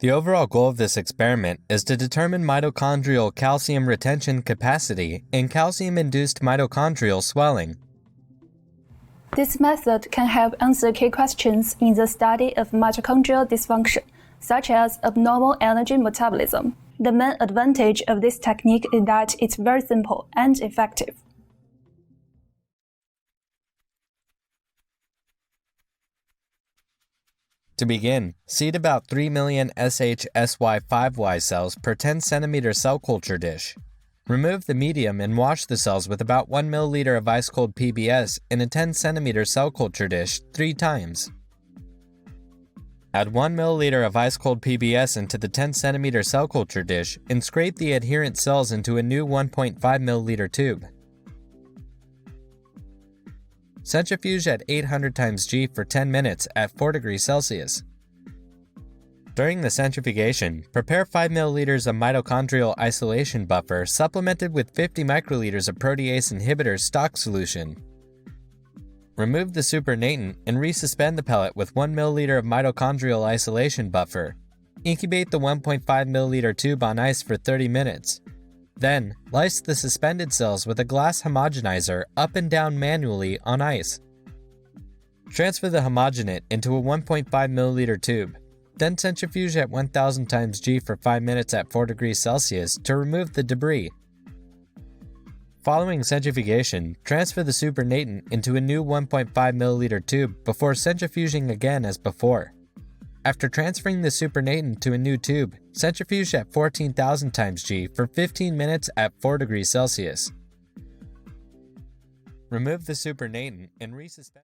The overall goal of this experiment is to determine mitochondrial calcium retention capacity in calcium-induced mitochondrial swelling. This method can help answer key questions in the study of mitochondrial dysfunction, such as abnormal energy metabolism. The main advantage of this technique is that it's very simple and effective. To begin, seed about 3 million SHSY5Y cells per 10 cm cell culture dish. Remove the medium and wash the cells with about 1 ml of ice-cold PBS in a 10 cm cell culture dish 3 times. Add 1 ml of ice-cold PBS into the 10 cm cell culture dish and scrape the adherent cells into a new 1.5 ml tube. Centrifuge at 800 times G for 10 minutes at 4 degrees Celsius. During the centrifugation, prepare 5 ml of mitochondrial isolation buffer supplemented with 50 microliters of protease inhibitor stock solution. Remove the supernatant and resuspend the pellet with 1 ml of mitochondrial isolation buffer. Incubate the 1.5 ml tube on ice for 30 minutes. Then, lyse the suspended cells with a glass homogenizer up and down manually on ice. Transfer the homogenate into a 1.5 ml tube. Then centrifuge at 1000 times G for 5 minutes at 4 degrees Celsius to remove the debris. Following centrifugation, transfer the supernatant into a new 1.5 ml tube before centrifuging again as before. After transferring the supernatant to a new tube, centrifuge at 14,000 times G for 15 minutes at 4 degrees Celsius. Remove the supernatant and resuspend.